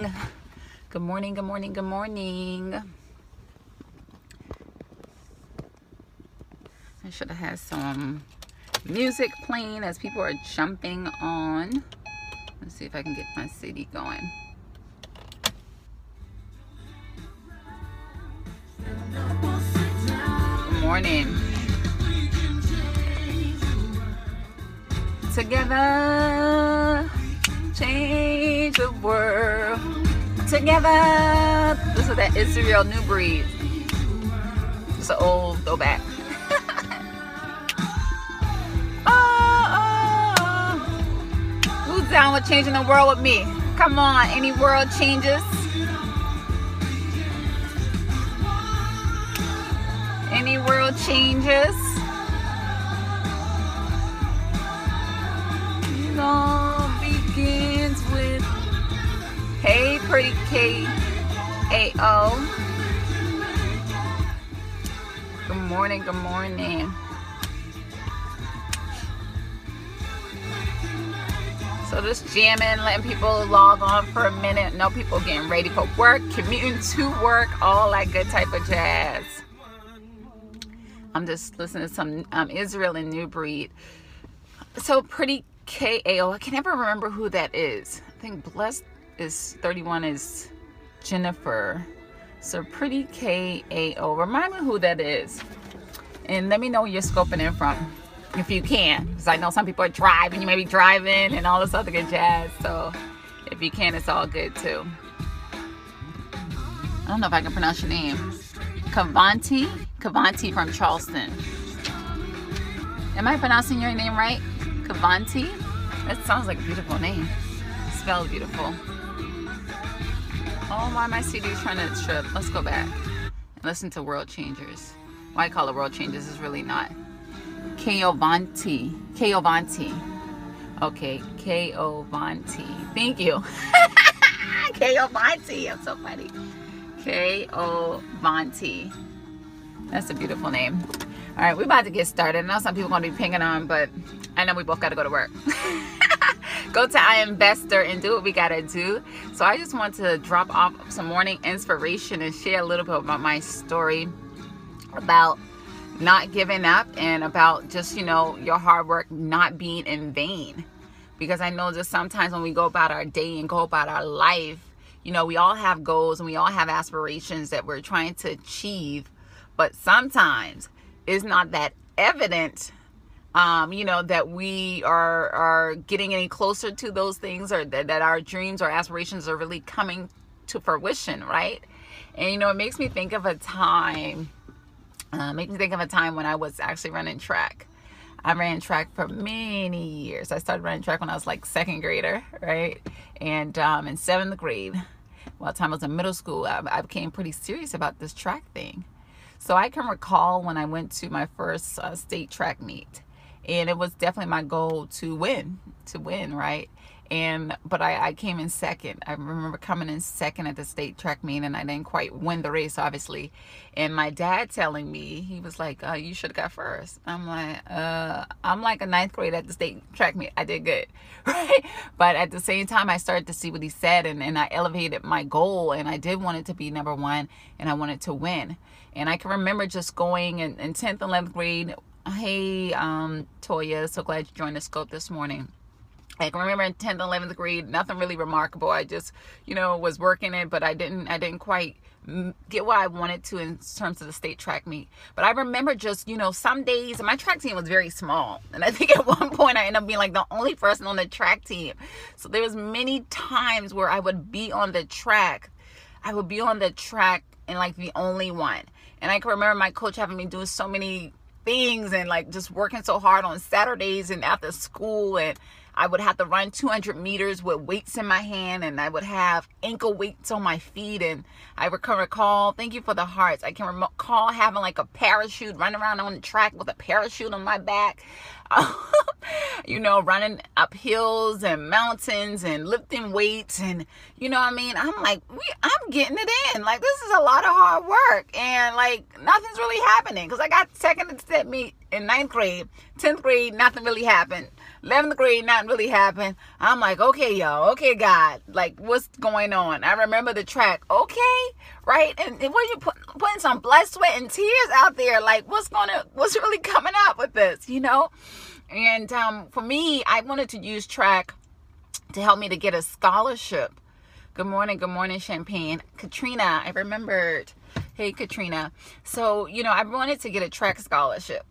morning. Good morning, good morning, good morning. I should have had some music playing as people are jumping on. Let's see if I can get my CD going. Good morning. Together, change the world. Together. This is that Israel New Breed. It's an old throwback. Who's down with changing the world with me? Come on, any world changes? Any world changes? It all begins with hey, pretty K-A-O. Good morning, good morning. So just jamming, letting people log on for a minute. No people getting ready for work, commuting to work, all that good type of jazz. I'm just listening to some Israel and New Breed. So pretty K-A-O. I can never remember who that is. I think Blessed is 31 is Jennifer. So pretty K-A-O. Remind me who that is. And let me know where you're scoping in from, if you can. Because I know some people are driving. You may be driving and all this other good jazz. So if you can, it's all good too. I don't know if I can pronounce your name. Kavanti from Charleston. Am I pronouncing your name right? Kavanti? That sounds like a beautiful name. Spelled beautiful. Oh, why my CD is trying to trip. Let's go back and listen to World Changers. Why I call it World Changers is really not. Keovanti. Okay, Keovanti. Thank you. Keovanti. I'm so funny. Keovanti. That's a beautiful name. All right, we're about to get started. I know some people are going to be pinging on, but I know we both got to go to work. Go to iInvestor and do what we got to do. So I just want to drop off some morning inspiration and share a little bit about my story about not giving up and about just, you know, your hard work not being in vain. Because I know just sometimes when we go about our day and go about our life, you know, we all have goals and we all have aspirations that we're trying to achieve. But sometimes it's not that evident, you know, that we are getting any closer to those things, or that our dreams or aspirations are really coming to fruition, right? And, you know, it makes me think of a time, when I was actually running track. I ran track for many years. I started running track when I was like second grader, right? And in seventh grade, by the time I was in middle school, I became pretty serious about this track thing. So I can recall when I went to my first state track meet, and it was definitely my goal to win, right? But I came in second. I remember coming in second at the state track meet, and I didn't quite win the race, obviously. And my dad telling me, he was like, you should have got first. I'm like a ninth grade at the state track meet. I did good, right? But at the same time, I started to see what he said, and I elevated my goal, and I did want it to be number one, and I wanted to win. And I can remember just going in 10th and 11th grade. Hey, Toya, so glad you joined the scope this morning. I can remember in 10th and 11th grade, nothing really remarkable. I just, you know, was working it, but I didn't quite get what I wanted to in terms of the state track meet. But I remember just, you know, some days, and my track team was very small. And I think at one point I ended up being like the only person on the track team. So there was many times where I would be on the track. And like the only one. And I can remember my coach having me do so many things and like just working so hard on Saturdays and after school, and I would have to run 200 meters with weights in my hand, and I would have ankle weights on my feet. And I can recall, thank you for the hearts, I can recall having like a parachute, running around on the track with a parachute on my back, you know, running up hills and mountains and lifting weights. And you know what I mean, I'm like, I'm getting it in. Like, this is a lot of hard work, and like nothing's really happening because I got second at in 9th grade. 10th grade, nothing really happened. 11th grade, nothing really happened. I'm like, okay, y'all. Okay, God. Like, what's going on? I remember the track. Okay, right? And what you putting some blood, sweat, and tears out there? Like, what's really coming up with this, you know? And for me, I wanted to use track to help me to get a scholarship. Good morning, Champagne. Katrina, I remembered. Hey, Katrina. So, you know, I wanted to get a track scholarship.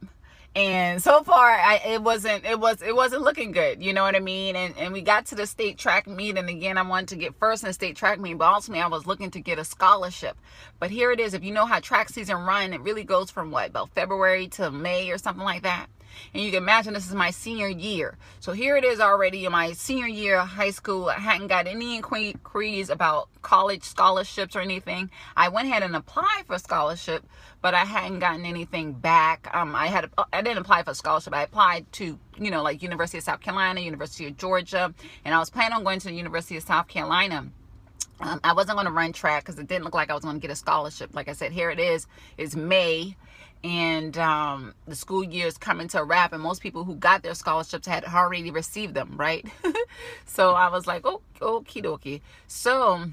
And so far, it wasn't looking good. You know what I mean? And we got to the state track meet. And again, I wanted to get first in the state track meet. But ultimately, I was looking to get a scholarship. But here it is. If you know how track season run, it really goes from about February to May or something like that. And you can imagine this is my senior year. So here it is already in my senior year of high school. I hadn't got any inquiries about college scholarships or anything. I went ahead and applied for a scholarship, but I hadn't gotten anything back. I didn't apply for a scholarship. I applied to, you know, like University of South Carolina, University of Georgia, and I was planning on going to the University of South Carolina. I wasn't going to run track because it didn't look like I was going to get a scholarship. Like I said, here it is. It's May. And the school year is coming to a wrap, and most people who got their scholarships had already received them, right? So I was like, oh, okie dokie. So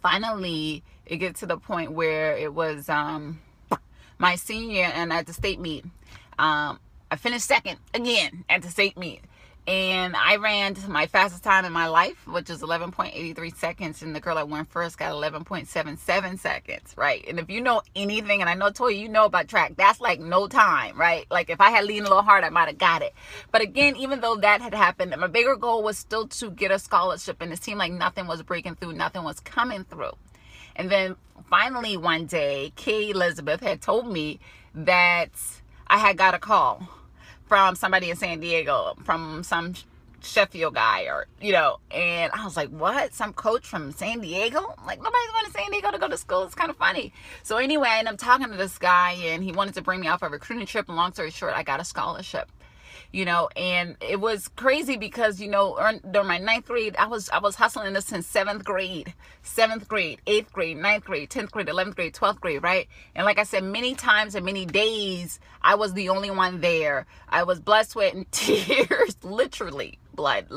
finally, it gets to the point where it was my senior, and at the state meet, I finished second again at the state meet. And I ran my fastest time in my life, which is 11.83 seconds. And the girl that went first got 11.77 seconds, right? And if you know anything, and I know, Toya, you know about track, that's like no time, right? Like if I had leaned a little hard, I might have got it. But again, even though that had happened, my bigger goal was still to get a scholarship. And it seemed like nothing was breaking through, nothing was coming through. And then finally one day, Kay Elizabeth had told me that I had got a call from somebody in San Diego, from some Sheffield guy, or, you know, and I was like, what? Some coach from San Diego? Like, nobody's going to San Diego to go to school. It's kind of funny. So anyway, I ended up talking to this guy, and he wanted to bring me out for a recruiting trip. And long story short, I got a scholarship, you know, and it was crazy because, you know, during my 9th grade, I was hustling this since 7th grade, 8th grade, 9th grade, 10th grade, 11th grade, 12th grade, right? And like I said, many times and many days, I was the only one there. I was blood, sweat, and tears, literally blood,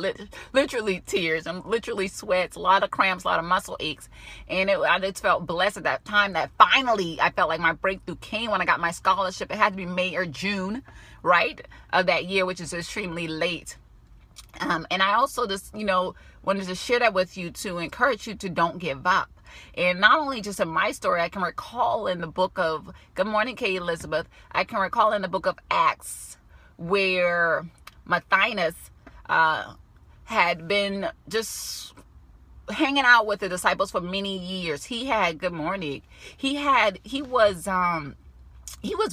literally tears, and literally sweats, a lot of cramps, a lot of muscle aches. And I just felt blessed at that time that finally I felt like my breakthrough came when I got my scholarship. It had to be May or June, right, of that year, which is extremely late. And I also just, you know, wanted to share that with you to encourage you to don't give up. And not only just in my story, I can recall in the book of, good morning, Kay Elizabeth, I can recall in the book of Acts where Matthias had been just hanging out with the disciples for many years. He had, good morning, he was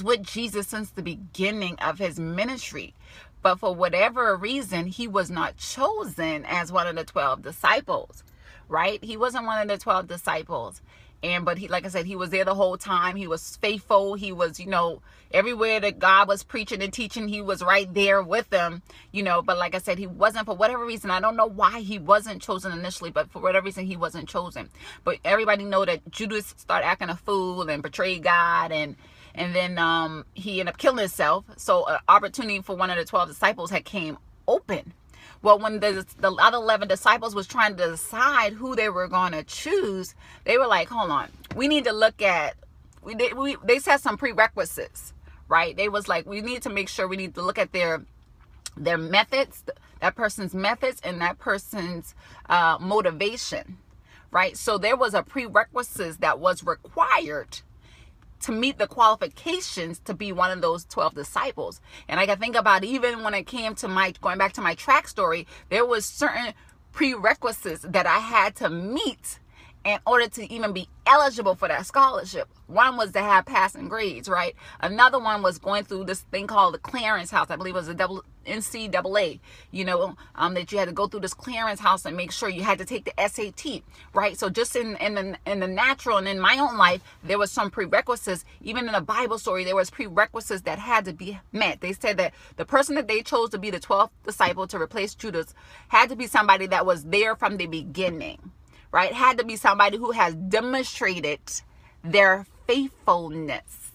with Jesus since the beginning of his ministry. But for whatever reason, he was not chosen as one of the 12 disciples, right? He wasn't one of the 12 disciples. But he, like I said, he was there the whole time. He was faithful. He was, you know, everywhere that God was preaching and teaching, he was right there with them, you know. But like I said, he wasn't, for whatever reason. I don't know why he wasn't chosen initially, but for whatever reason, he wasn't chosen. But everybody know that Judas started acting a fool and betrayed God, and then he ended up killing himself. So an opportunity for one of the 12 disciples had came open. Well, when the other 11 disciples was trying to decide who they were going to choose, they were like, hold on, we need to look at, they said some prerequisites, right? They was like, we need to make sure, we need to look at their methods, that person's methods, and that person's motivation, right? So there was a prerequisite that was required to meet the qualifications to be one of those 12 disciples. And I can think about, even when it came to going back to my track story, there was certain prerequisites that I had to meet in order to even be eligible for that scholarship. One was to have passing grades, right? Another one was going through this thing called the clearance house. I believe it was a NCAA, you know, that you had to go through this clearance house and make sure you had to take the SAT, right? So just in the natural and in my own life, there was some prerequisites. Even in the Bible story, there was prerequisites that had to be met. They said that the person that they chose to be the 12th disciple to replace Judas had to be somebody that was there from the beginning, right? Had to be somebody who has demonstrated their faithfulness,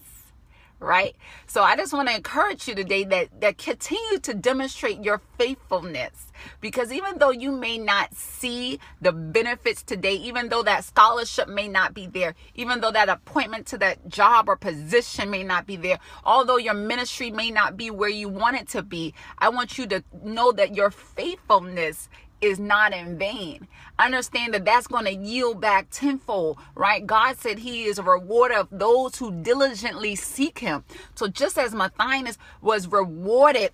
right? So I just want to encourage you today that continue to demonstrate your faithfulness, because even though you may not see the benefits today, even though that scholarship may not be there, even though that appointment to that job or position may not be there, although your ministry may not be where you want it to be, I want you to know that your faithfulness is not in vain. Understand that that's going to yield back tenfold, right? God said he is a rewarder of those who diligently seek him. So just as Matthias was rewarded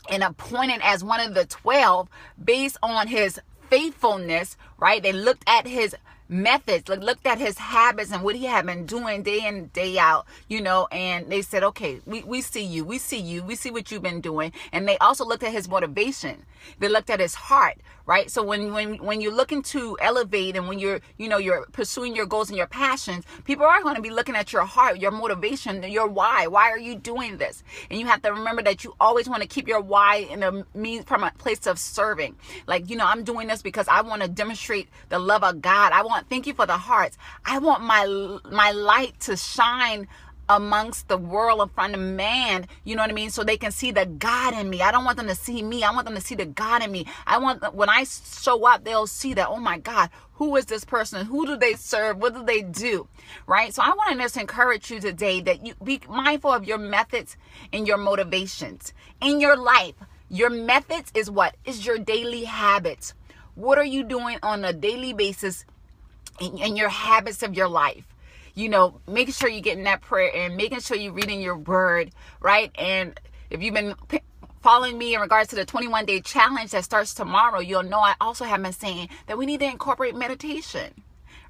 and appointed as one of the 12 based on his faithfulness, right? They looked at his methods, looked at his habits and what he had been doing day in, day out, and they said, okay, we see you, we see what you've been doing. And they also looked at his motivation. They looked at his heart, right? So when you're looking to elevate, and when you're pursuing your goals and your passions, people are going to be looking at your heart, your motivation, your why. Why are you doing this? And you have to remember that you always want to keep your why in a means from a place of serving. Like, I'm doing this because I want to demonstrate the love of God. Thank you for the hearts. I want my light to shine amongst the world in front of man, you know what I mean? So they can see the God in me. I don't want them to see me. I want them to see the God in me. I want, when I show up, they'll see that, oh my God, who is this person? Who do they serve? What do they do? Right? So I want to just encourage you today that you be mindful of your methods and your motivations in your life. Your methods is what? Is your daily habits. What are you doing on a daily basis in your habits of your life? Making sure you're getting that prayer and making sure you're reading your word, right? And if you've been following me in regards to the 21-day challenge that starts tomorrow, you'll know I also have been saying that we need to incorporate meditation,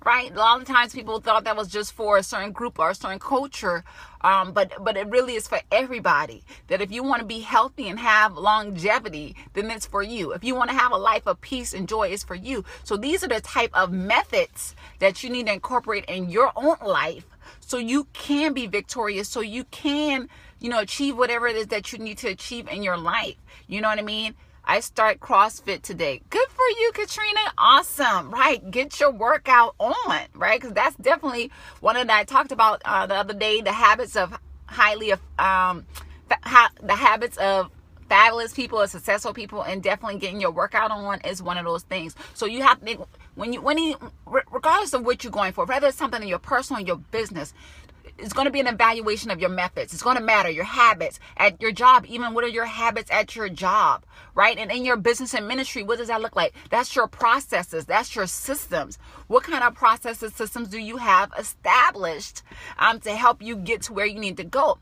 right? A lot of times people thought that was just for a certain group or a certain culture, but it really is for everybody. That if you want to be healthy and have longevity, then it's for you. If you want to have a life of peace and joy, it's for you. So these are the type of methods that you need to incorporate in your own life so you can be victorious, so you can, achieve whatever it is that you need to achieve in your life. You know what I mean? I start CrossFit today. Good for you, Katrina. Awesome, right? Get your workout on, right? Because that's definitely one of that I talked about the other day. The habits of the habits of fabulous people or successful people, and definitely getting your workout on is one of those things. So you have to think regardless of what you're going for, whether it's something in your personal or your business, it's going to be an evaluation of your methods. It's going to matter your habits at your job. Even what are your habits at your job, right? And in your business and ministry, what does that look like? That's your processes. That's your systems. What kind of processes, systems do you have established to help you get to where you need to go?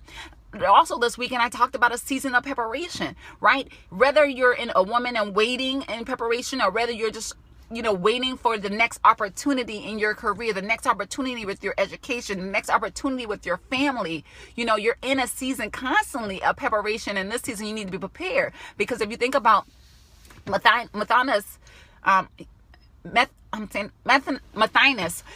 Also this weekend, I talked about a season of preparation, right? Whether you're a woman and waiting in preparation, or whether you're just waiting for the next opportunity in your career, the next opportunity with your education, the next opportunity with your family. You're in a season constantly of preparation, and this season you need to be prepared. Because if you think about Matthias,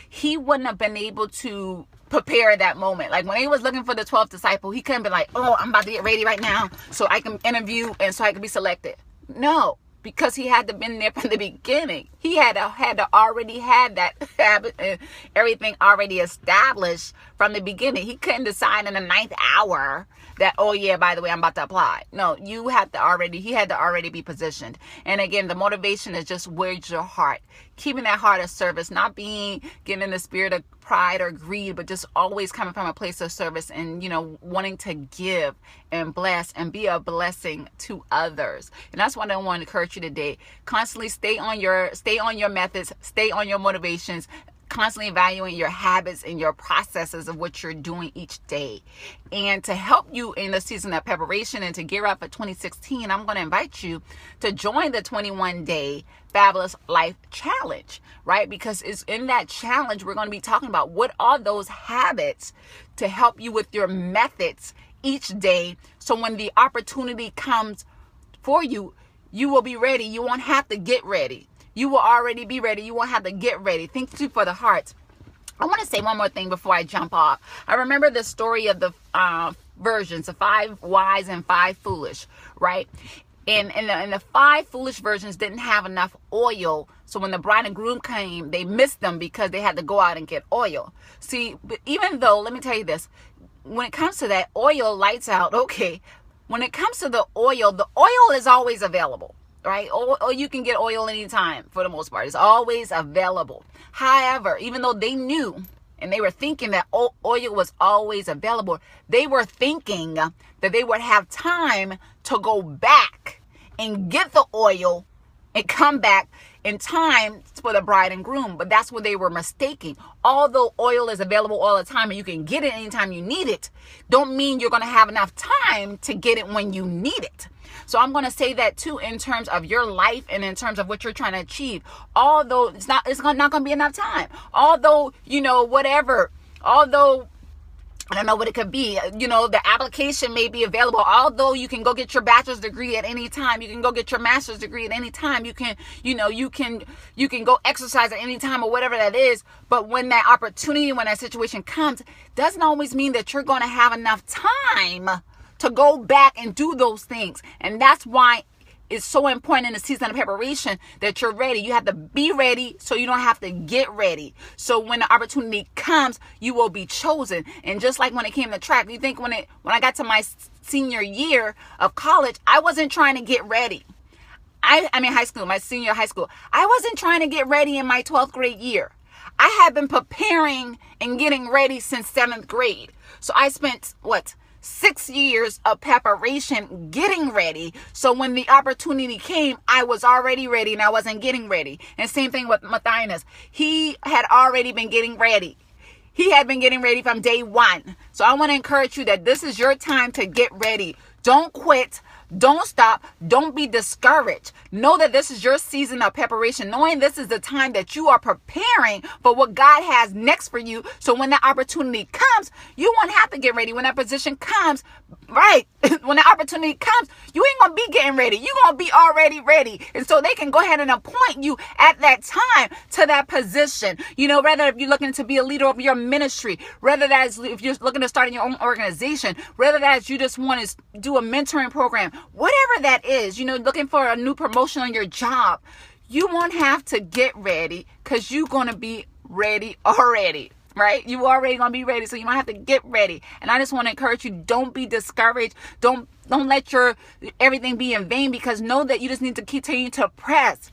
he wouldn't have been able to prepare that moment. Like when he was looking for the 12th disciple, he couldn't be like, oh, I'm about to get ready right now so I can interview and so I can be selected. No. Because he had to been there from the beginning. He had to already had that habit and everything already established from the beginning. He couldn't decide in the 9th hour that, oh yeah, by the way, I'm about to apply. No, he had to already be positioned. And again, the motivation is just, where's your heart? Keeping that heart of service, not getting in the spirit of pride or greed, but just always coming from a place of service and, wanting to give and bless and be a blessing to others. And that's what I want to encourage you today. Constantly stay on your methods, stay on your motivations, constantly evaluating your habits and your processes of what you're doing each day. And to help you in the season of preparation and to gear up for 2016, I'm going to invite you to join the 21-day Fabulous Life Challenge, right? Because it's in that challenge we're going to be talking about what are those habits to help you with your methods each day. So when the opportunity comes for you, you will be ready. You won't have to get ready. You will already be ready. You won't have to get ready. Thank you for the hearts. I want to say one more thing before I jump off. I remember the story of the versions, the 5 wise and 5 foolish, right? And the 5 foolish versions didn't have enough oil. So when the bride and groom came, they missed them because they had to go out and get oil. See, but even though, let me tell you this, when it comes to that oil, lights out. Okay. When it comes to the oil is always available, right? Or you can get oil anytime for the most part. It's always available. However, even though they knew and they were thinking that oil was always available, they were thinking that they would have time to go back and get the oil and come back in time for the bride and groom. But that's what they were mistaking. Although oil is available all the time and you can get it anytime you need it, don't mean you're going to have enough time to get it when you need it. So I'm going to say that too, in terms of your life and in terms of what you're trying to achieve. Although it's not going to be enough time. Although, although I don't know what it could be. The application may be available. Although you can go get your bachelor's degree at any time. You can go get your master's degree at any time. You can go exercise at any time or whatever that is. But when that opportunity, when that situation comes, doesn't always mean that you're going to have enough time to go back and do those things. And that's why it's so important in the season of preparation that you're ready. You have to be ready so you don't have to get ready. So when the opportunity comes, you will be chosen. And just like when it came to track, you think when I got to my senior year of college, I wasn't trying to get ready. I mean high school, my senior high school. I wasn't trying to get ready in my 12th grade year. I had been preparing and getting ready since 7th grade. So I spent 6 years of preparation getting ready. So when the opportunity came, I was already ready and I wasn't getting ready. And same thing with Matthias. He had already been getting ready. He had been getting ready from day one. So I want to encourage you that this is your time to get ready. Don't quit. Don't stop. Don't be discouraged. Know that this is your season of preparation, knowing this is the time that you are preparing for what God has next for you. So when that opportunity comes, you won't have to get ready. When that position comes, right? When the opportunity comes, you ain't going to be getting ready. You're going to be already ready. And so they can go ahead and appoint you at that time to that position. Rather if you're looking to be a leader of your ministry, whether that's if you're looking to start in your own organization, whether that's you just want to do a mentoring program, whatever that is, looking for a new promotion on your job, you won't have to get ready because you're going to be ready already, right? You already going to be ready, so you don't have to get ready. And I just want to encourage you, don't be discouraged. Don't let your everything be in vain, because know that you just need to continue to press.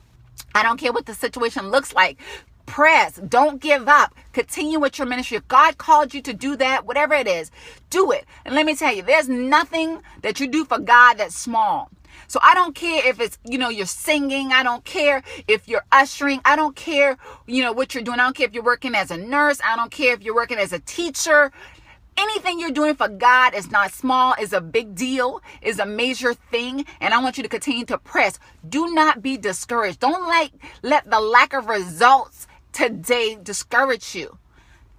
I don't care what the situation looks like. Press. Don't give up. Continue with your ministry. If God called you to do that, whatever it is, do it. And let me tell you, there's nothing that you do for God that's small. So I don't care if it's, you're singing. I don't care if you're ushering. I don't care, what you're doing. I don't care if you're working as a nurse. I don't care if you're working as a teacher. Anything you're doing for God is not small, is a big deal, is a major thing. And I want you to continue to press. Do not be discouraged. Don't let the lack of results today discourage you.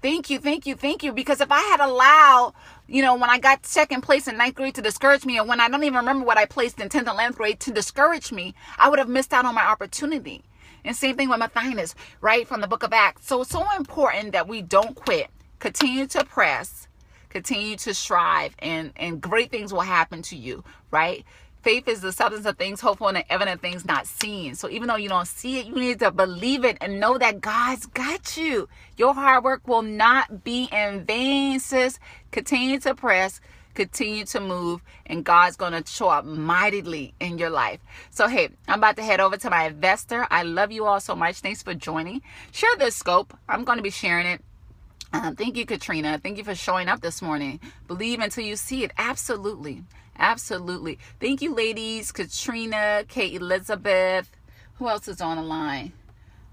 Thank you. Because if I had allowed, when I got 2nd place in 9th grade to discourage me, or when I don't even remember what I placed in 10th and 11th grade to discourage me, I would have missed out on my opportunity. And same thing with Matthias, right, from the book of Acts. So it's so important that we don't quit. Continue to press. Continue to strive, and great things will happen to you, right? Faith is the substance of things hoped for and the evidence of things not seen. So even though you don't see it, you need to believe it and know that God's got you. Your hard work will not be in vain, sis. Continue to press, continue to move, and God's going to show up mightily in your life. So, hey, I'm about to head over to my investor. I love you all so much. Thanks for joining. Share this scope. I'm going to be sharing it. Thank you, Katrina. Thank you for showing up this morning. Believe until you see it. Absolutely. Thank you, ladies. Katrina, Kate Elizabeth. Who else is on the line?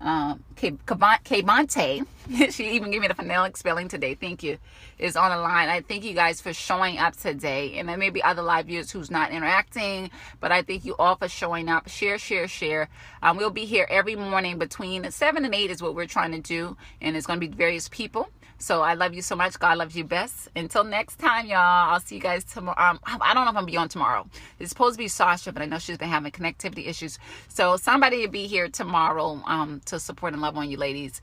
Kavante. She even gave me the phonetic spelling today. Thank you. Is on the line. I thank you guys for showing up today. And there may be other live viewers who's not interacting, but I thank you all for showing up. Share. We'll be here every morning between 7 and 8 is what we're trying to do. And it's going to be various people. So I love you so much. God loves you best. Until next time, y'all. I'll see you guys tomorrow. I don't know if I'm going to be on tomorrow. It's supposed to be Sasha, but I know she's been having connectivity issues. So somebody will be here tomorrow to support and love on you ladies.